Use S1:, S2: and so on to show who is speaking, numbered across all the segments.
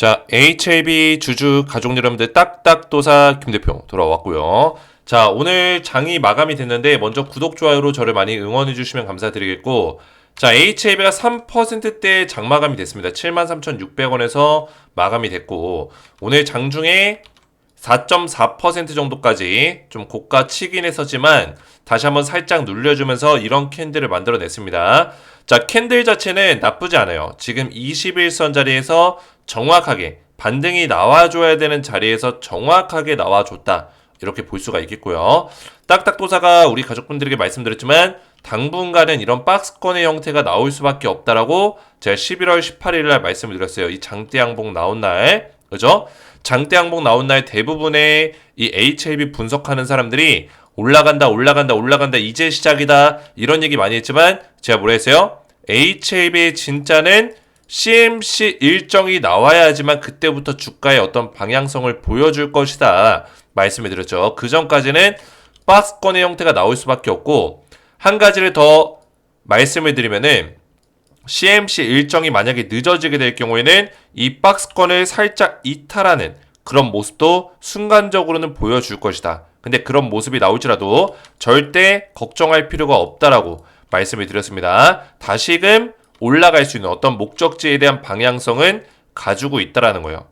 S1: 자, HAB 주주 가족 여러분들 딱딱도사 김대표 돌아왔고요. 자, 오늘 장이 마감이 됐는데 먼저 구독, 좋아요로 저를 많이 응원해 주시면 감사드리겠고, 자, HAB가 3%대 장 마감이 됐습니다. 73,600원에서 마감이 됐고, 오늘 장중에 4.4% 정도까지 좀 고가 치긴 했었지만 다시 한번 살짝 눌려주면서 이런 캔들을 만들어냈습니다. 자, 캔들 자체는 나쁘지 않아요. 지금 21선 자리에서 정확하게 반등이 나와줘야 되는 자리에서 정확하게 나와줬다. 이렇게 볼 수가 있겠고요. 딱딱도사가 우리 가족분들에게 말씀드렸지만 당분간은 이런 박스권의 형태가 나올 수밖에 없다라고 제가 11월 18일 날 말씀을 드렸어요. 이 장대 양봉 나온 날. 그죠? 장대 양봉 나온 날 대부분의 이 HAB 분석하는 사람들이 올라간다 이제 시작이다 이런 얘기 많이 했지만 제가 뭐라 했어요? HAB의 진짜는 CMC 일정이 나와야지만 그때부터 주가의 어떤 방향성을 보여줄 것이다 말씀을 드렸죠. 그 전까지는 박스권의 형태가 나올 수밖에 없고, 한 가지를 더 말씀을 드리면은 CMC 일정이 만약에 늦어지게 될 경우에는 이 박스권을 살짝 이탈하는 그런 모습도 순간적으로는 보여줄 것이다. 근데 그런 모습이 나올지라도 절대 걱정할 필요가 없다라고 말씀을 드렸습니다. 다시금 올라갈 수 있는 어떤 목적지에 대한 방향성은 가지고 있다라는 거예요.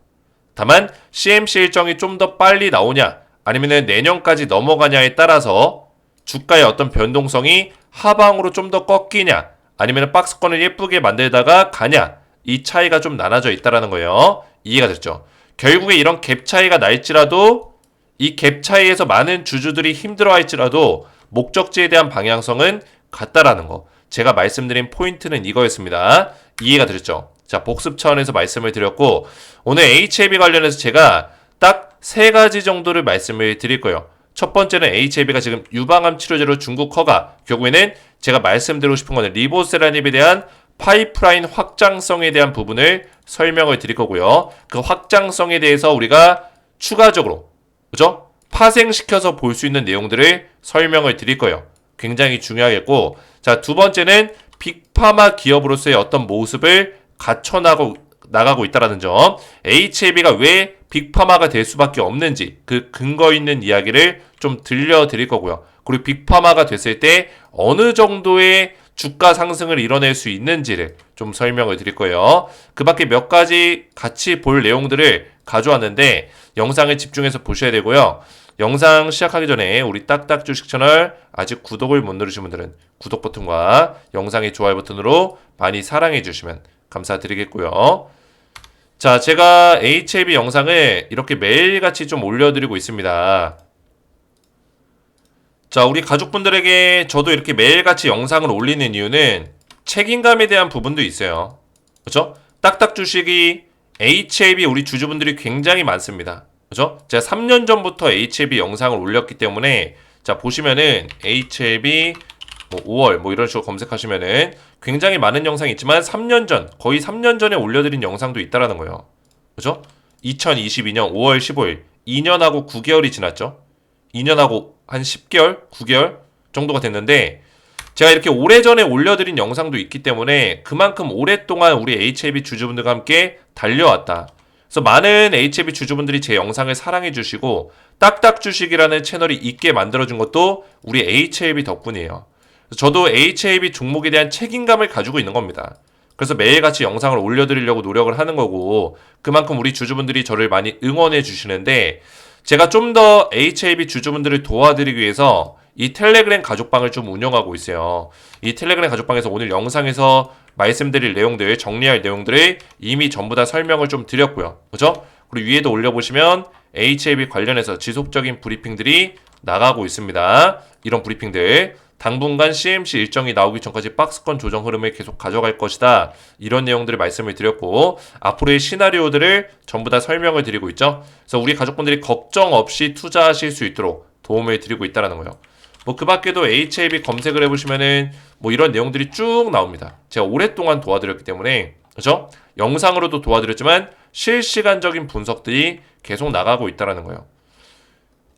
S1: 다만 CMC 일정이 좀 더 빨리 나오냐 아니면 내년까지 넘어가냐에 따라서 주가의 어떤 변동성이 하방으로 좀 더 꺾이냐 아니면 박스권을 예쁘게 만들다가 가냐, 이 차이가 좀 나눠져 있다라는 거예요. 이해가 됐죠? 결국에 이런 갭 차이가 날지라도 이 갭 차이에서 많은 주주들이 힘들어할지라도 목적지에 대한 방향성은 같다라는 거. 제가 말씀드린 포인트는 이거였습니다. 이해가 되셨죠? 자, 복습 차원에서 말씀을 드렸고, 오늘 HAB 관련해서 제가 딱 세 가지 정도를 말씀을 드릴 거예요. 첫 번째는 HAB가 지금 유방암 치료제로 중국 허가, 결국에는 제가 말씀드리고 싶은 거는 리보세라닙에 대한 파이프라인 확장성에 대한 부분을 설명을 드릴 거고요. 그 확장성에 대해서 우리가 추가적으로, 그죠? 파생시켜서 볼 수 있는 내용들을 설명을 드릴 거예요. 굉장히 중요하겠고, 자, 두 번째는 빅파마 기업으로서의 어떤 모습을 갖춰나가고 있다는 점, HAB가 왜 빅파마가 될 수밖에 없는지 그 근거 있는 이야기를 좀 들려드릴 거고요. 그리고 빅파마가 됐을 때 어느 정도의 주가 상승을 이뤄낼 수 있는지를 좀 설명을 드릴 거예요. 그 밖에 몇 가지 같이 볼 내용들을 가져왔는데 영상을 집중해서 보셔야 되고요. 영상 시작하기 전에 우리 딱딱 주식 채널 아직 구독을 못 누르신 분들은 구독 버튼과 영상의 좋아요 버튼으로 많이 사랑해 주시면 감사드리겠고요. 자, 제가 HAB 영상을 이렇게 매일같이 좀 올려드리고 있습니다. 자, 우리 가족분들에게 저도 이렇게 매일같이 영상을 올리는 이유는 책임감에 대한 부분도 있어요. 그렇죠? 딱딱 주식이 HAB 우리 주주분들이 굉장히 많습니다. 그죠? 제가 3년 전부터 HAB 영상을 올렸기 때문에, 자, 보시면은 HAB 뭐 5월 뭐 이런 식으로 검색하시면은 굉장히 많은 영상이 있지만 3년 전, 거의 3년 전에 올려드린 영상도 있다라는 거예요. 그죠? 2022년 5월 15일, 2년하고 9개월이 지났죠? 2년하고 한 10개월, 9개월 정도가 됐는데, 제가 이렇게 오래전에 올려드린 영상도 있기 때문에 그만큼 오랫동안 우리 HAB 주주분들과 함께 달려왔다. 그래서 많은 HAB 주주분들이 제 영상을 사랑해 주시고 딱딱 주식이라는 채널이 있게 만들어준 것도 우리 HAB 덕분이에요. 저도 HAB 종목에 대한 책임감을 가지고 있는 겁니다. 그래서 매일같이 영상을 올려드리려고 노력을 하는 거고, 그만큼 우리 주주분들이 저를 많이 응원해 주시는데, 제가 좀 더 HAB 주주분들을 도와드리기 위해서 이 텔레그램 가족방을 좀 운영하고 있어요. 이 텔레그램 가족방에서 오늘 영상에서 말씀드릴 내용들, 정리할 내용들을 이미 전부 다 설명을 좀 드렸고요. 그죠? 그리고 위에도 올려보시면 HAB 관련해서 지속적인 브리핑들이 나가고 있습니다. 이런 브리핑들. 당분간 CMC 일정이 나오기 전까지 박스권 조정 흐름을 계속 가져갈 것이다. 이런 내용들을 말씀을 드렸고, 앞으로의 시나리오들을 전부 다 설명을 드리고 있죠. 그래서 우리 가족분들이 걱정 없이 투자하실 수 있도록 도움을 드리고 있다는 거예요. 뭐 그 밖에도 HAB 검색을 해보시면은 뭐 이런 내용들이 쭉 나옵니다. 제가 오랫동안 도와드렸기 때문에, 그죠? 영상으로도 도와드렸지만 실시간적인 분석들이 계속 나가고 있다는 거예요.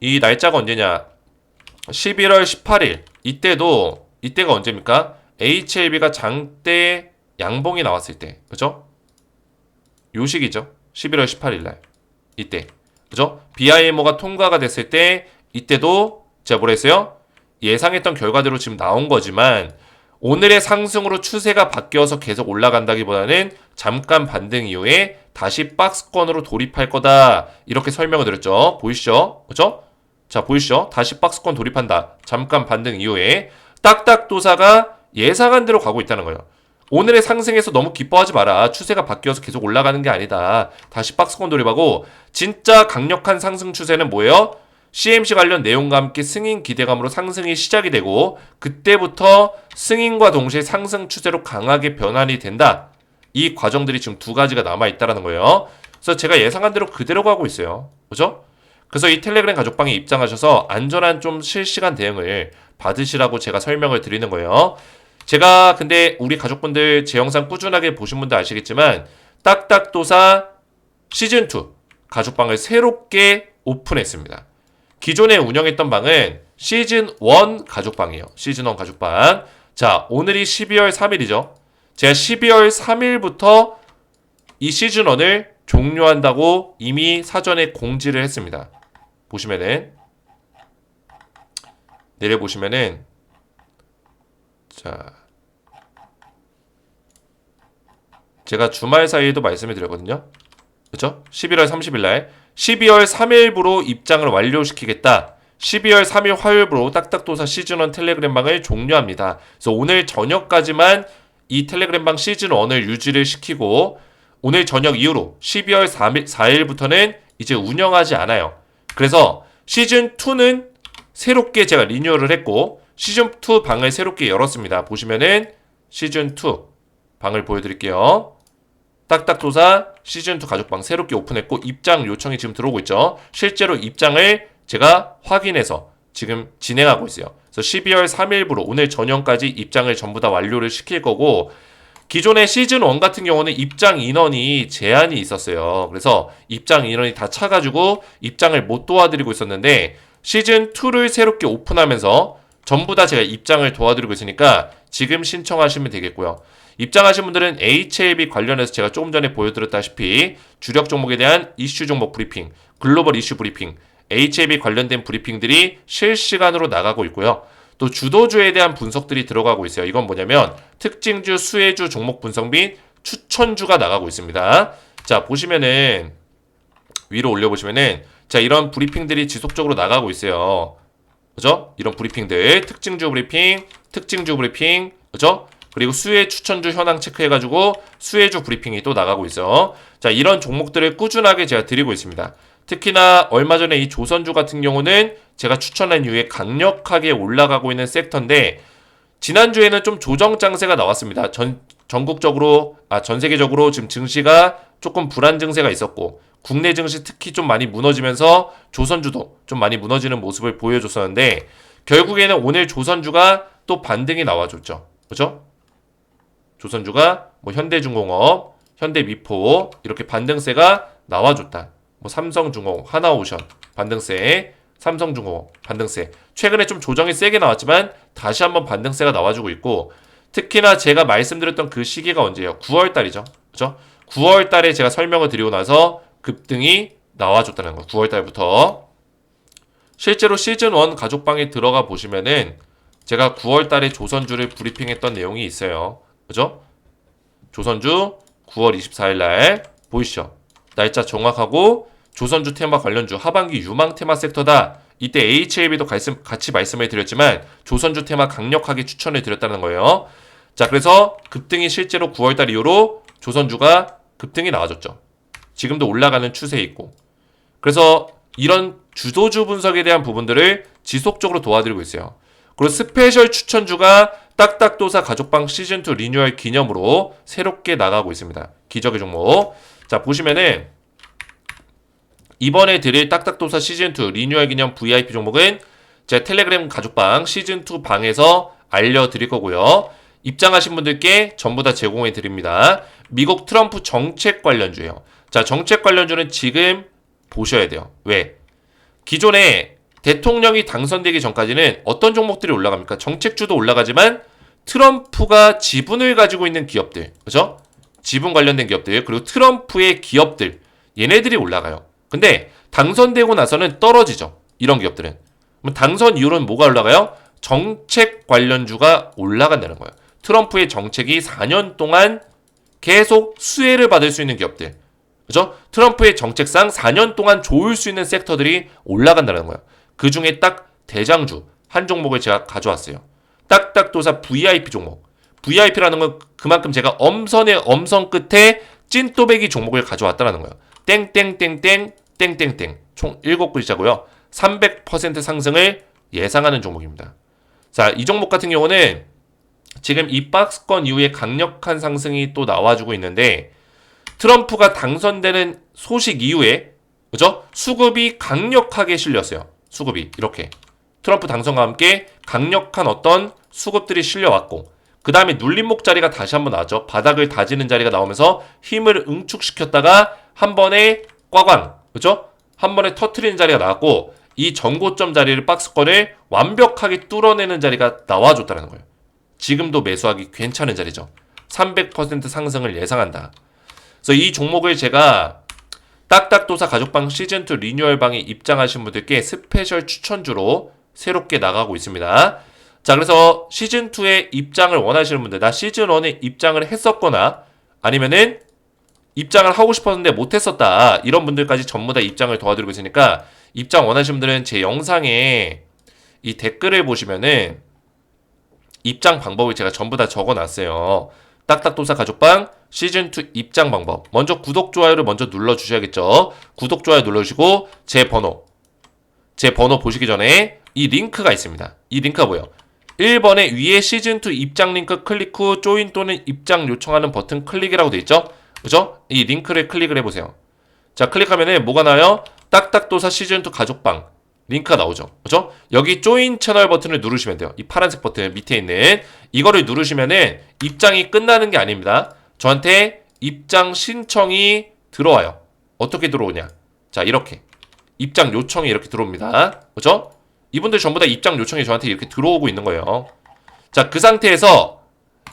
S1: 이 날짜가 언제냐? 11월 18일. 이때가 언제입니까? HAB가 장대 양봉이 나왔을 때. 그죠? 요 시기죠. 11월 18일 날. 이때. 그죠? BIMO가 통과가 됐을 때 이때도 제가 뭐라 했어요? 예상했던 결과대로 지금 나온 거지만 오늘의 상승으로 추세가 바뀌어서 계속 올라간다기보다는 잠깐 반등 이후에 다시 박스권으로 돌입할 거다. 이렇게 설명을 드렸죠. 보이시죠? 그죠? 자, 보이시죠? 다시 박스권 돌입한다. 잠깐 반등 이후에 딱딱도사가 예상한 대로 가고 있다는 거예요. 오늘의 상승에서 너무 기뻐하지 마라. 추세가 바뀌어서 계속 올라가는 게 아니다. 다시 박스권 돌입하고 진짜 강력한 상승 추세는 뭐예요? CMC 관련 내용과 함께 승인 기대감으로 상승이 시작이 되고 그때부터 승인과 동시에 상승 추세로 강하게 변환이 된다. 이 과정들이 지금 두 가지가 남아있다는 거예요. 그래서 제가 예상한 대로 그대로 가고 있어요. 그죠? 그래서 이 텔레그램 가족방에 입장하셔서 안전한 좀 실시간 대응을 받으시라고 제가 설명을 드리는 거예요. 제가 근데 우리 가족분들 제 영상 꾸준하게 보신 분들 아시겠지만 딱딱도사 시즌2 가족방을 새롭게 오픈했습니다. 기존에 운영했던 방은 시즌1 가족방이에요. 시즌1 가족방. 자, 오늘이 12월 3일이죠. 제가 12월 3일부터 이 시즌1을 종료한다고 이미 사전에 공지를 했습니다. 보시면은 내려보시면은 자, 제가 주말 사이에도 말씀을 드렸거든요. 그렇죠? 11월 30일 날 12월 3일부로 입장을 완료시키겠다. 12월 3일 화요일부로 딱딱도사 시즌1 텔레그램방을 종료합니다. 그래서 오늘 저녁까지만 이 텔레그램방 시즌1을 유지를 시키고 오늘 저녁 이후로 12월 4일부터는 이제 운영하지 않아요. 그래서 시즌2는 새롭게 제가 리뉴얼을 했고 시즌2 방을 새롭게 열었습니다. 보시면은 시즌2 방을 보여드릴게요. 딱딱도사 시즌2 가족방 새롭게 오픈했고 입장 요청이 지금 들어오고 있죠. 실제로 입장을 제가 확인해서 지금 진행하고 있어요. 그래서 12월 3일부로 오늘 저녁까지 입장을 전부 다 완료를 시킬 거고 기존의 시즌1 같은 경우는 입장 인원이 제한이 있었어요. 그래서 입장 인원이 다 차가지고 입장을 못 도와드리고 있었는데 시즌2를 새롭게 오픈하면서 전부 다 제가 입장을 도와드리고 있으니까 지금 신청하시면 되겠고요. 입장하신 분들은 HLB 관련해서 제가 조금 전에 보여드렸다시피 주력 종목에 대한 이슈 종목 브리핑, 글로벌 이슈 브리핑, HLB 관련된 브리핑들이 실시간으로 나가고 있고요. 또 주도주에 대한 분석들이 들어가고 있어요. 이건 뭐냐면 특징주, 수혜주, 종목 분석 및 추천주가 나가고 있습니다. 자, 보시면은 위로 올려보시면은 자, 이런 브리핑들이 지속적으로 나가고 있어요. 그죠? 이런 브리핑들, 특징주 브리핑, 그죠? 그리고 수혜 추천주 현황 체크해가지고 수혜주 브리핑이 또 나가고 있어. 자, 이런 종목들을 꾸준하게 제가 드리고 있습니다. 특히나 얼마 전에 이 조선주 같은 경우는 제가 추천한 이후에 강력하게 올라가고 있는 섹터인데 지난주에는 좀 조정 장세가 나왔습니다. 전 세계적으로 지금 증시가 조금 불안 증세가 있었고 국내 증시 특히 좀 많이 무너지면서 조선주도 좀 많이 무너지는 모습을 보여줬었는데 결국에는 오늘 조선주가 또 반등이 나와줬죠. 그죠? 조선주가 뭐 현대중공업, 현대미포 이렇게 반등세가 나와줬다. 뭐 삼성중공업, 하나오션 반등세, 삼성중공업 반등세. 최근에 좀 조정이 세게 나왔지만 다시 한번 반등세가 나와주고 있고 특히나 제가 말씀드렸던 그 시기가 언제예요? 9월 달이죠. 그죠? 9월 달에 제가 설명을 드리고 나서 급등이 나와줬다는 거. 9월 달부터. 실제로 시즌1 가족방에 들어가 보시면은 제가 9월 달에 조선주를 브리핑했던 내용이 있어요. 그죠? 조선주 9월 24일 날 보이시죠? 날짜 정확하고 조선주 테마 관련주 하반기 유망 테마 섹터다. 이때 HLB도 같이 말씀을 드렸지만 조선주 테마 강력하게 추천을 드렸다는 거예요. 자, 그래서 급등이 실제로 9월달 이후로 조선주가 급등이 나와줬죠. 지금도 올라가는 추세에 있고. 그래서 이런 주도주 분석에 대한 부분들을 지속적으로 도와드리고 있어요. 그리고 스페셜 추천주가 딱딱도사 가족방 시즌2 리뉴얼 기념으로 새롭게 나가고 있습니다. 기적의 종목. 자, 보시면은 이번에 드릴 딱딱도사 시즌2 리뉴얼 기념 VIP 종목은 제 텔레그램 가족방 시즌2 방에서 알려드릴 거고요. 입장하신 분들께 전부 다 제공해 드립니다. 미국 트럼프 정책 관련주예요. 자, 정책 관련주는 지금 보셔야 돼요. 왜? 기존에 대통령이 당선되기 전까지는 어떤 종목들이 올라갑니까? 정책주도 올라가지만 트럼프가 지분을 가지고 있는 기업들, 그죠? 지분 관련된 기업들, 그리고 트럼프의 기업들, 얘네들이 올라가요. 근데 당선되고 나서는 떨어지죠. 이런 기업들은. 그럼 당선 이후로는 뭐가 올라가요? 정책 관련주가 올라간다는 거예요. 트럼프의 정책이 4년 동안 계속 수혜를 받을 수 있는 기업들. 그죠? 트럼프의 정책상 4년 동안 좋을 수 있는 섹터들이 올라간다는 거예요. 그 중에 딱 대장주 한 종목을 제가 가져왔어요. 딱딱도사 VIP 종목. VIP라는 건 그만큼 제가 엄선의 엄선 끝에 찐또배기 종목을 가져왔다는 거예요. 땡땡땡땡 땡땡땡 총 7글자고요. 300% 상승을 예상하는 종목입니다. 자, 이 종목 같은 경우는 지금 이 박스권 이후에 강력한 상승이 또 나와주고 있는데 트럼프가 당선되는 소식 이후에 그죠? 수급이 강력하게 실렸어요. 수급이 이렇게 트럼프 당선과 함께 강력한 어떤 수급들이 실려왔고 그 다음에 눌림목 자리가 다시 한번 나왔죠. 바닥을 다지는 자리가 나오면서 힘을 응축시켰다가 한 번에 꽝꽝 그죠? 한 번에 터트리는 자리가 나왔고 이 전고점 자리를 박스권을 완벽하게 뚫어내는 자리가 나와줬다는 거예요. 지금도 매수하기 괜찮은 자리죠. 300% 상승을 예상한다. 그래서 이 종목을 제가 딱딱도사 가족방 시즌2 리뉴얼방에 입장하신 분들께 스페셜 추천주로 새롭게 나가고 있습니다. 자, 그래서 시즌2에 입장을 원하시는 분들, 나 시즌1에 입장을 했었거나 아니면은 입장을 하고 싶었는데 못했었다. 이런 분들까지 전부 다 입장을 도와드리고 있으니까 입장 원하시는 분들은 제 영상에 이 댓글을 보시면은 입장 방법을 제가 전부 다 적어놨어요. 딱딱도사 가족방 시즌2 입장 방법. 먼저 구독, 좋아요를 먼저 눌러주셔야겠죠. 구독, 좋아요 눌러주시고 제 번호 보시기 전에 이 링크가 있습니다. 이 링크가 뭐예요? 1번에 위에 시즌2 입장 링크 클릭 후 조인 또는 입장 요청하는 버튼 클릭이라고 되어 있죠? 그죠? 이 링크를 클릭을 해보세요. 자, 클릭하면은 뭐가 나와요? 딱딱도사 시즌2 가족방 링크가 나오죠. 그죠? 여기 조인 채널 버튼을 누르시면 돼요. 이 파란색 버튼 밑에 있는 이거를 누르시면은 입장이 끝나는 게 아닙니다. 저한테 입장 신청이 들어와요. 어떻게 들어오냐? 자, 이렇게 입장 요청이 이렇게 들어옵니다. 그죠? 이분들 전부 다 입장 요청이 저한테 이렇게 들어오고 있는 거예요. 자, 그 상태에서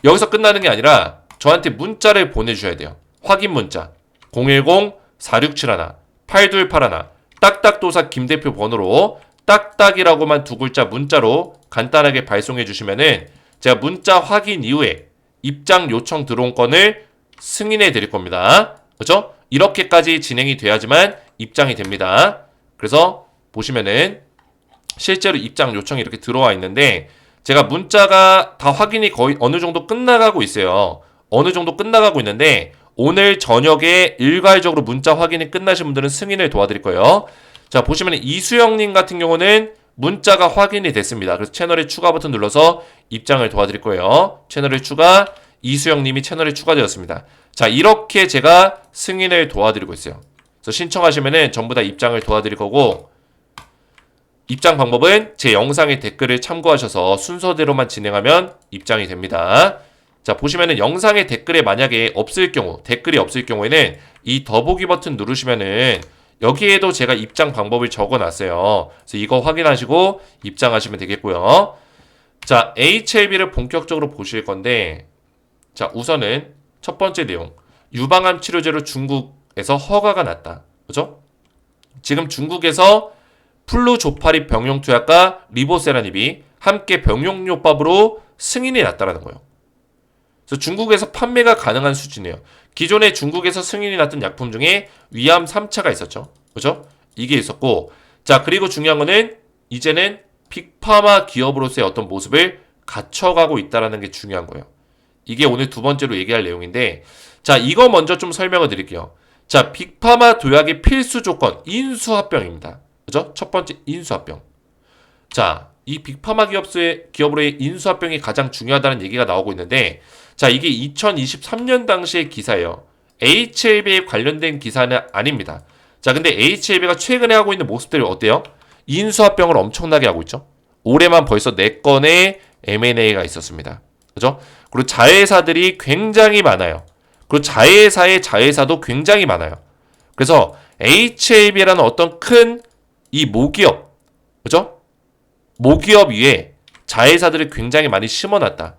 S1: 여기서 끝나는 게 아니라 저한테 문자를 보내주셔야 돼요. 확인 문자 010-4671-8281 딱딱도사 김대표 번호로 딱딱이라고만 두 글자 문자로 간단하게 발송해 주시면은 제가 문자 확인 이후에 입장 요청 들어온 건을 승인해 드릴 겁니다. 그죠? 이렇게까지 진행이 돼야지만 입장이 됩니다. 그래서 보시면은 실제로 입장 요청이 이렇게 들어와 있는데 제가 문자가 다 확인이 거의 어느 정도 끝나가고 있어요. 어느 정도 끝나가고 있는데 오늘 저녁에 일괄적으로 문자 확인이 끝나신 분들은 승인을 도와드릴 거예요. 자, 보시면 이수영님 같은 경우는 문자가 확인이 됐습니다. 그래서 채널에 추가 버튼 눌러서 입장을 도와드릴 거예요. 채널에 추가, 이수영님이 채널에 추가되었습니다. 자, 이렇게 제가 승인을 도와드리고 있어요. 그래서 신청하시면은 전부 다 입장을 도와드릴 거고 입장 방법은 제 영상의 댓글을 참고하셔서 순서대로만 진행하면 입장이 됩니다. 자, 보시면은 영상의 댓글에 만약에 없을 경우, 댓글이 없을 경우에는 이 더보기 버튼 누르시면은 여기에도 제가 입장 방법을 적어놨어요. 그래서 이거 확인하시고 입장하시면 되겠고요. 자, HLB를 본격적으로 보실 건데 자, 우선은 첫 번째 내용. 유방암 치료제로 중국에서 허가가 났다. 그죠? 지금 중국에서 플루조파립 병용투약과 리보세라닙이 함께 병용요법으로 승인이 났다는 거예요. 그래서 중국에서 판매가 가능한 수준이에요. 기존에 중국에서 승인이 났던 약품 중에 위암 3차가 있었죠. 그죠? 이게 있었고, 자, 그리고 중요한 거는 이제는 빅파마 기업으로서의 어떤 모습을 갖춰가고 있다는 게 중요한 거예요. 이게 오늘 두 번째로 얘기할 내용인데, 자, 이거 먼저 좀 설명을 드릴게요. 자, 빅파마 도약의 필수 조건, 인수합병입니다. 그죠? 첫 번째, 인수합병. 자, 이 빅파마 기업으로의 인수합병이 가장 중요하다는 얘기가 나오고 있는데, 자, 이게 2023년 당시의 기사예요. HLB에 관련된 기사는 아닙니다. 자, 근데 HLB가 최근에 하고 있는 모습들이 어때요? 인수합병을 엄청나게 하고 있죠. 올해만 벌써 4건의 M&A가 있었습니다. 그죠? 그리고 자회사들이 굉장히 많아요. 그리고 자회사의 자회사도 굉장히 많아요. 그래서 HLB라는 어떤 큰 이 모기업, 그죠? 모기업 위에 자회사들을 굉장히 많이 심어놨다.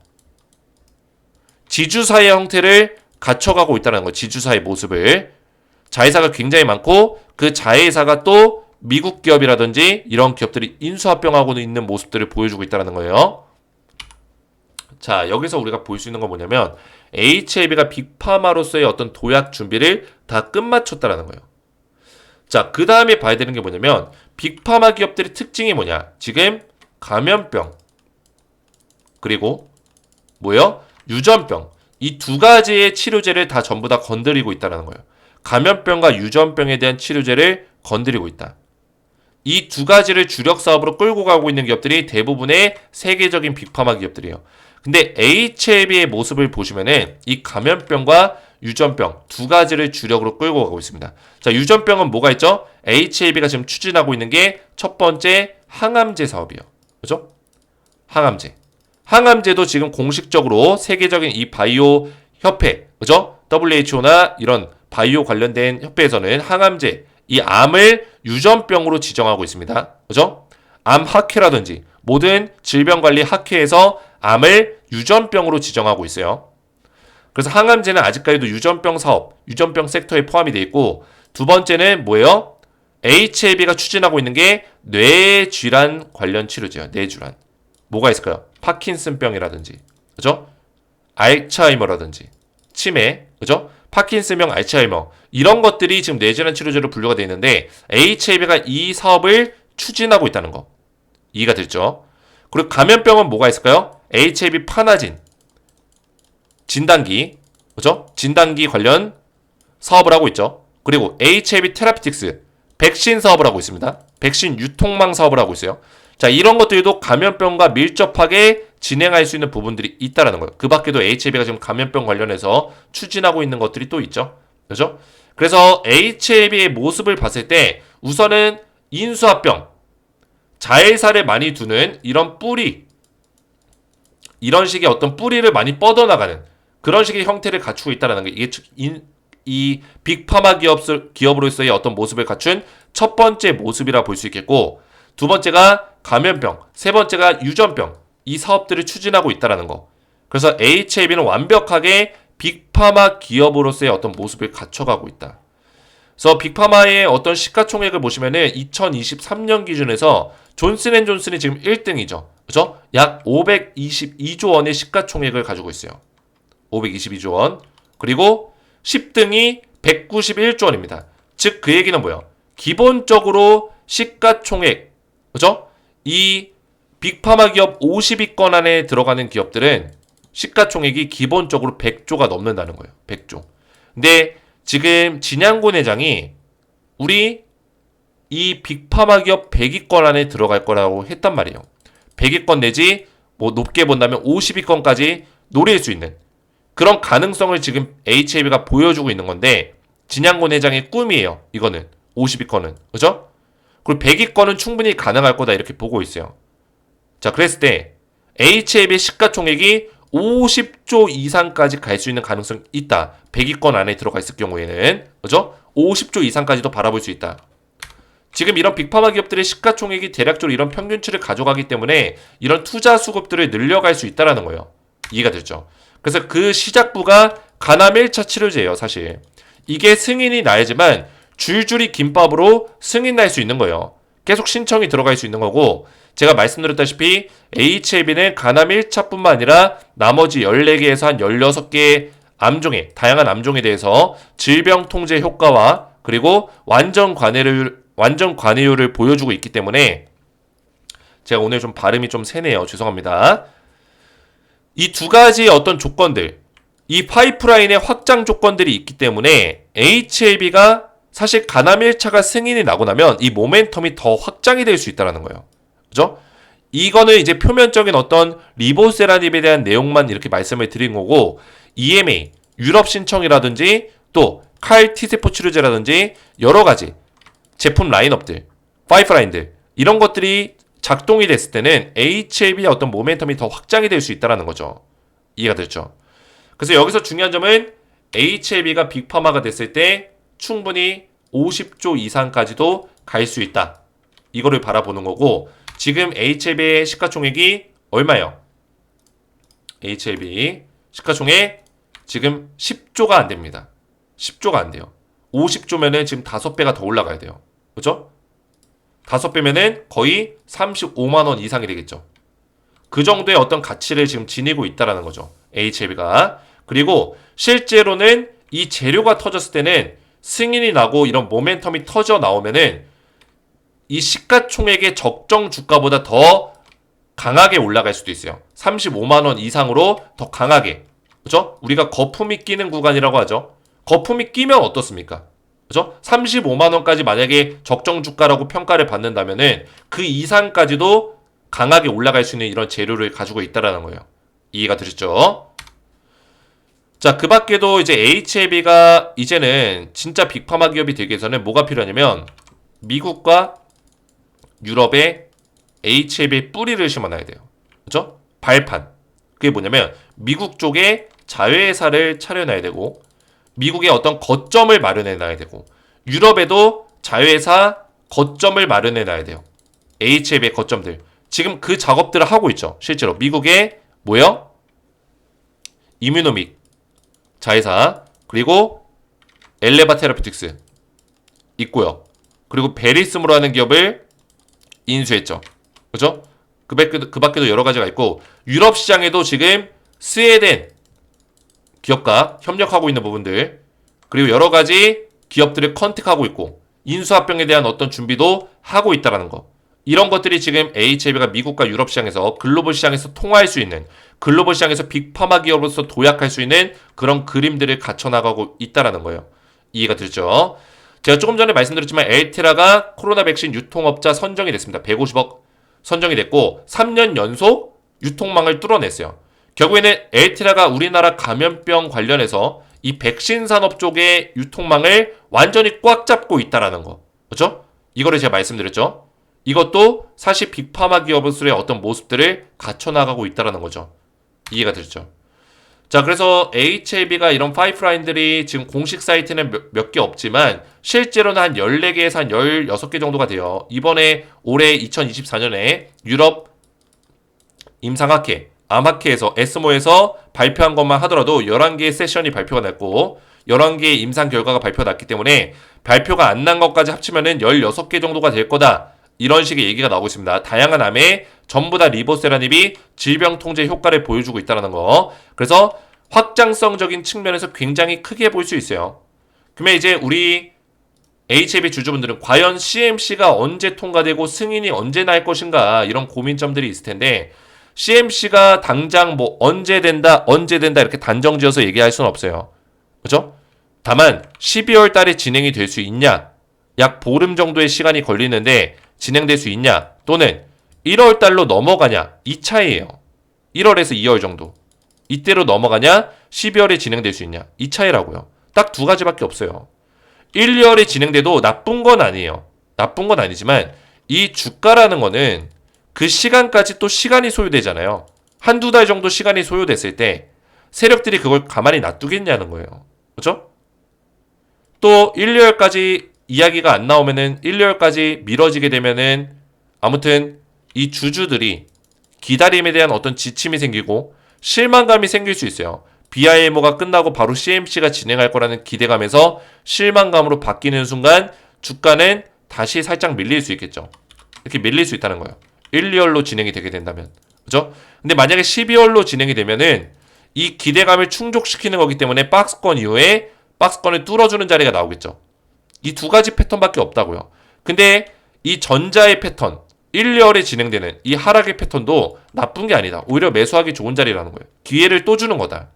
S1: 지주사의 형태를 갖춰가고 있다는 거예요. 지주사의 모습을. 자회사가 굉장히 많고 그 자회사가 또 미국 기업이라든지 이런 기업들이 인수합병하고 있는 모습들을 보여주고 있다는 거예요. 자, 여기서 우리가 볼 수 있는 건 뭐냐면 HLB가 빅파마로서의 어떤 도약 준비를 다 끝마쳤다라는 거예요. 자, 그 다음에 봐야 되는 게 뭐냐면 빅파마 기업들의 특징이 뭐냐? 지금 감염병 그리고 뭐요? 유전병 이 두 가지의 치료제를 다 전부 다 건드리고 있다는 거예요. 감염병과 유전병에 대한 치료제를 건드리고 있다. 이 두 가지를 주력 사업으로 끌고 가고 있는 기업들이 대부분의 세계적인 빅파마 기업들이에요. 근데 HLB의 모습을 보시면은 이 감염병과 유전병 두 가지를 주력으로 끌고 가고 있습니다. 자, 유전병은 뭐가 있죠? HLB가 지금 추진하고 있는 게 첫 번째 항암제 사업이에요. 그죠? 항암제. 항암제도 지금 공식적으로 세계적인 이 바이오 협회, 그죠? WHO나 이런 바이오 관련된 협회에서는 항암제, 이 암을 유전병으로 지정하고 있습니다. 그죠? 암 학회라든지 모든 질병관리 학회에서 암을 유전병으로 지정하고 있어요. 그래서 항암제는 아직까지도 유전병 사업, 유전병 섹터에 포함이 되어 있고 두 번째는 뭐예요? HLB가 추진하고 있는 게 뇌질환 관련 치료제예요. 뇌질환. 뭐가 있을까요? 파킨슨병이라든지, 그죠? 알츠하이머라든지, 치매, 그죠? 파킨슨병, 알츠하이머 이런 것들이 지금 뇌질환 치료제로 분류가 되어 있는데 HLB가 이 사업을 추진하고 있다는 거 이해가 됐죠? 그리고 감염병은 뭐가 있을까요? HLB 파나진, 진단기, 그죠? 진단기 관련 사업을 하고 있죠. 그리고 HLB 테라피틱스, 백신 사업을 하고 있습니다. 백신 유통망 사업을 하고 있어요. 자, 이런 것들도 감염병과 밀접하게 진행할 수 있는 부분들이 있다라는 거예요. 그 밖에도 HLB가 지금 감염병 관련해서 추진하고 있는 것들이 또 있죠. 그죠? 그래서 HLB의 모습을 봤을 때 우선은 인수합병, 자회사를 많이 두는 이런 뿌리, 이런 식의 어떤 뿌리를 많이 뻗어나가는 그런 식의 형태를 갖추고 있다는 게 이게 이 빅파마 기업으로서의 어떤 모습을 갖춘 첫 번째 모습이라 볼 수 있겠고 두 번째가 감염병, 세 번째가 유전병 이 사업들을 추진하고 있다는 거. 그래서 HLB는 완벽하게 빅파마 기업으로서의 어떤 모습을 갖춰가고 있다. 그래서 빅파마의 어떤 시가총액을 보시면은 2023년 기준에서 존슨앤존슨이 지금 1등이죠. 그죠? 약 522조 원의 시가총액을 가지고 있어요. 522조 원. 그리고 10등이 191조 원입니다. 즉 그 얘기는 뭐예요? 기본적으로 시가총액, 그죠? 이 빅파마 기업 50위권 안에 들어가는 기업들은 시가총액이 기본적으로 100조가 넘는다는 거예요. 100조. 근데 지금 진양군 회장이 우리 이 빅파마 기업 100위권 안에 들어갈 거라고 했단 말이에요. 100위권 내지 뭐 높게 본다면 50위권까지 노릴 수 있는 그런 가능성을 지금 HLB가 보여주고 있는 건데 진양군 회장의 꿈이에요. 이거는 50위권은. 그죠? 그리고 100위권은 충분히 가능할 거다 이렇게 보고 있어요. 자, 그랬을 때 HLB의 시가총액이 50조 이상까지 갈 수 있는 가능성이 있다. 100위권 안에 들어가 있을 경우에는. 그죠? 50조 이상까지도 바라볼 수 있다. 지금 이런 빅파마 기업들의 시가총액이 대략적으로 이런 평균치를 가져가기 때문에 이런 투자 수급들을 늘려갈 수 있다는 거예요. 이해가 됐죠? 그래서 그 시작부가 간암 1차 치료제예요, 사실. 이게 승인이 나야지만 줄줄이 김밥으로 승인 날 수 있는 거예요. 계속 신청이 들어갈 수 있는 거고 제가 말씀드렸다시피 HLB는 간암 1차뿐만 아니라 나머지 14개에서 한 16개의 암종에 다양한 암종에 대해서 질병 통제 효과와 그리고 완전 관해율을 보여주고 있기 때문에 제가 오늘 좀 발음이 좀 세네요. 죄송합니다. 이 두 가지의 어떤 조건들, 이 파이프라인의 확장 조건들이 있기 때문에 HLB가 사실 간암 1차가 승인이 나고 나면 이 모멘텀이 더 확장이 될 수 있다는 거예요. 그죠? 이거는 이제 표면적인 어떤 리보세라닙에 대한 내용만 이렇게 말씀을 드린 거고 EMA, 유럽 신청이라든지 또 칼 T세포 치료제라든지 여러 가지 제품 라인업들, 파이프라인들 이런 것들이 작동이 됐을 때는 HLB의 어떤 모멘텀이 더 확장이 될 수 있다는 거죠. 이해가 됐죠? 그래서 여기서 중요한 점은 HLB가 빅파마가 됐을 때 충분히 50조 이상까지도 갈 수 있다. 이거를 바라보는 거고 지금 HLB의 시가총액이 얼마예요? HLB 시가총액 지금 10조가 안 됩니다. 10조가 안 돼요. 50조면은 지금 5배가 더 올라가야 돼요. 그죠? 5배면은 거의 35만원 이상이 되겠죠. 그 정도의 어떤 가치를 지금 지니고 있다라는 거죠. HLB가. 그리고 실제로는 이 재료가 터졌을 때는 승인이 나고 이런 모멘텀이 터져 나오면은 이 시가총액의 적정 주가보다 더 강하게 올라갈 수도 있어요. 35만원 이상으로 더 강하게. 그죠? 우리가 거품이 끼는 구간이라고 하죠. 거품이 끼면 어떻습니까? 그죠? 35만원까지 만약에 적정 주가라고 평가를 받는다면은 그 이상까지도 강하게 올라갈 수 있는 이런 재료를 가지고 있다라는 거예요. 이해가 되셨죠? 자, 그 밖에도 이제 HLB가 이제는 진짜 빅파마 기업이 되기 위해서는 뭐가 필요하냐면 미국과 유럽에 HLB의 뿌리를 심어놔야 돼요. 그죠? 발판. 그게 뭐냐면 미국 쪽에 자회사를 차려놔야 되고 미국의 어떤 거점을 마련해놔야 되고 유럽에도 자회사 거점을 마련해놔야 돼요. HLB의 거점들. 지금 그 작업들을 하고 있죠. 실제로 미국의 뭐요? 이뮤노믹 자회사 그리고 엘레바 테라피틱스 있고요. 그리고 베리스모라는 기업을 인수했죠. 그죠? 그 밖에도 여러 가지가 있고 유럽 시장에도 지금 스웨덴 기업과 협력하고 있는 부분들 그리고 여러 가지 기업들을 컨택하고 있고 인수합병에 대한 어떤 준비도 하고 있다는 거. 이런 것들이 지금 HLB가 미국과 유럽 시장에서 글로벌 시장에서 통화할 수 있는 글로벌 시장에서 빅파마 기업으로서 도약할 수 있는 그런 그림들을 갖춰나가고 있다는 거예요. 이해가 되죠? 제가 조금 전에 말씀드렸지만 엘테라가 코로나 백신 유통업자 선정이 됐습니다. 150억 선정이 됐고 3년 연속 유통망을 뚫어냈어요. 결국에는 엘테라가 우리나라 감염병 관련해서 이 백신 산업 쪽의 유통망을 완전히 꽉 잡고 있다는 거. 그렇죠? 이거를 제가 말씀드렸죠. 이것도 사실 빅파마 기업으로서의 어떤 모습들을 갖춰나가고 있다는 거죠. 이해가 되죠? 자, 그래서 HLB가 이런 파이프라인들이 지금 공식 사이트는 몇 개 없지만 실제로는 한 14개에서 한 16개 정도가 돼요. 이번에 올해 2024년에 유럽 임상학회, 암학회에서 에스모에서 발표한 것만 하더라도 11개의 세션이 발표가 났고 11개의 임상 결과가 발표가 났기 때문에 발표가 안 난 것까지 합치면은 16개 정도가 될 거다. 이런 식의 얘기가 나오고 있습니다. 다양한 암에 전부 다 리보세라닙이 질병 통제 효과를 보여주고 있다는 거. 그래서 확장성적인 측면에서 굉장히 크게 볼 수 있어요. 그러면 이제 우리 HLB 주주분들은 과연 CMC가 언제 통과되고 승인이 언제 날 것인가 이런 고민점들이 있을 텐데 CMC가 당장 뭐 언제 된다 이렇게 단정 지어서 얘기할 수는 없어요. 그죠? 다만 12월 달에 진행이 될 수 있냐? 약 보름 정도의 시간이 걸리는데 진행될 수 있냐? 또는 1월 달로 넘어가냐? 이 차이예요. 1월에서 2월 정도. 이때로 넘어가냐? 12월에 진행될 수 있냐? 이 차이라고요. 딱 두 가지밖에 없어요. 1, 2월에 진행돼도 나쁜 건 아니에요. 나쁜 건 아니지만 이 주가라는 거는 그 시간까지 또 시간이 소요되잖아요. 한두 달 정도 시간이 소요됐을 때 세력들이 그걸 가만히 놔두겠냐는 거예요. 그렇죠? 또 1, 2월까지 이야기가 안 나오면은 1, 2월까지 미뤄지게 되면은 아무튼 이 주주들이 기다림에 대한 어떤 지침이 생기고 실망감이 생길 수 있어요. BIMO가 끝나고 바로 CMC가 진행할 거라는 기대감에서 실망감으로 바뀌는 순간 주가는 다시 살짝 밀릴 수 있겠죠. 이렇게 밀릴 수 있다는 거예요. 1, 2월로 진행이 되게 된다면. 그죠? 근데 만약에 12월로 진행이 되면은 이 기대감을 충족시키는 거기 때문에 박스권 이후에 박스권을 뚫어주는 자리가 나오겠죠. 이 두 가지 패턴밖에 없다고요. 근데 이 전자의 패턴 1, 2월에 진행되는 이 하락의 패턴도 나쁜 게 아니다. 오히려 매수하기 좋은 자리라는 거예요. 기회를 또 주는 거다.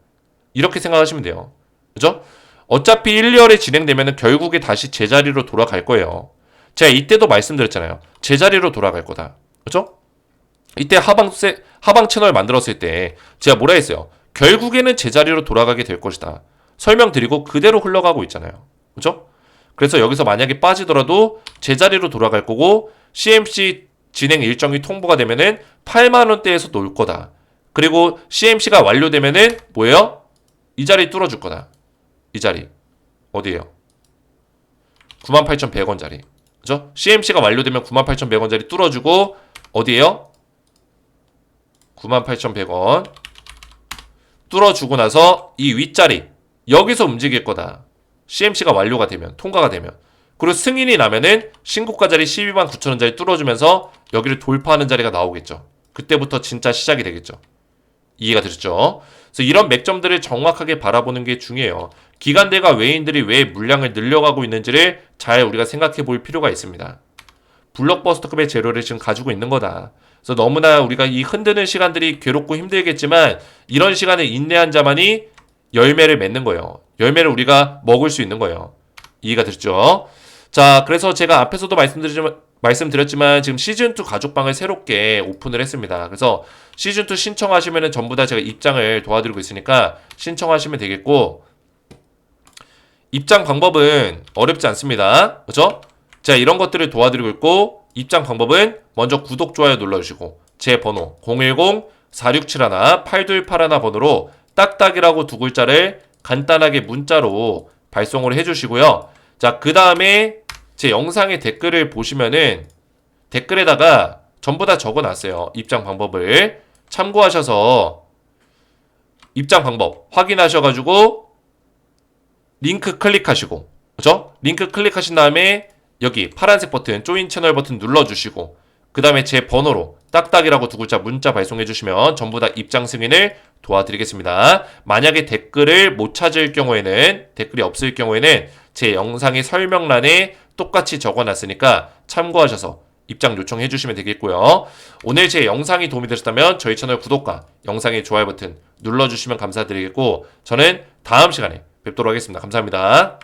S1: 이렇게 생각하시면 돼요. 그죠? 어차피 1, 2월에 진행되면 결국에 다시 제자리로 돌아갈 거예요. 제가 이때도 말씀드렸잖아요. 제자리로 돌아갈 거다. 그죠? 이때 하방 채널 만들었을 때 제가 뭐라 했어요? 결국에는 제자리로 돌아가게 될 것이다. 설명드리고 그대로 흘러가고 있잖아요. 그죠? 그래서 여기서 만약에 빠지더라도 제자리로 돌아갈 거고 CMC 진행 일정이 통보가 되면은 8만원대에서 놓을 거다. 그리고 CMC가 완료되면은 뭐예요? 이 자리 뚫어줄 거다. 이 자리. 어디예요? 98,100원 자리. 그죠? CMC가 완료되면 98,100원 자리 뚫어주고 어디예요? 98,100원 뚫어주고 나서 이 윗자리 여기서 움직일 거다. CMC가 완료가 되면, 통과가 되면. 그리고 승인이 나면은 신고가 자리 12만 9천 원짜리 뚫어주면서 여기를 돌파하는 자리가 나오겠죠. 그때부터 진짜 시작이 되겠죠. 이해가 되셨죠? 그래서 이런 맥점들을 정확하게 바라보는 게 중요해요. 기관들과 외인들이 왜 물량을 늘려가고 있는지를 잘 우리가 생각해 볼 필요가 있습니다. 블록버스터급의 재료를 지금 가지고 있는 거다. 그래서 너무나 우리가 이 흔드는 시간들이 괴롭고 힘들겠지만 이런 시간을 인내한 자만이 열매를 맺는 거예요. 열매를 우리가 먹을 수 있는 거예요. 이해가 되셨죠? 자, 그래서 제가 앞에서도 말씀드렸지만 지금 시즌2 가족방을 새롭게 오픈을 했습니다. 그래서 시즌2 신청하시면 전부 다 제가 입장을 도와드리고 있으니까 신청하시면 되겠고, 입장 방법은 어렵지 않습니다. 그죠? 제가 이런 것들을 도와드리고 있고, 입장 방법은 먼저 구독, 좋아요 눌러주시고 제 번호 010-4671-8281 번호로 딱딱이라고 두 글자를 간단하게 문자로 발송을 해주시고요. 자, 그 다음에 제 영상의 댓글을 보시면은 댓글에다가 전부 다 적어놨어요. 입장 방법을 참고하셔서 입장 방법 확인하셔가지고 링크 클릭하시고, 그죠? 링크 클릭하신 다음에 여기 파란색 버튼 조인 채널 버튼 눌러주시고 그 다음에 제 번호로 딱딱이라고 두 글자 문자 발송해주시면 전부 다 입장 승인을 도와드리겠습니다. 만약에 댓글을 못 찾을 경우에는, 댓글이 없을 경우에는 제 영상의 설명란에 똑같이 적어놨으니까 참고하셔서 입장 요청해 주시면 되겠고요. 오늘 제 영상이 도움이 되셨다면 저희 채널 구독과 영상의 좋아요 버튼 눌러주시면 감사드리겠고, 저는 다음 시간에 뵙도록 하겠습니다. 감사합니다.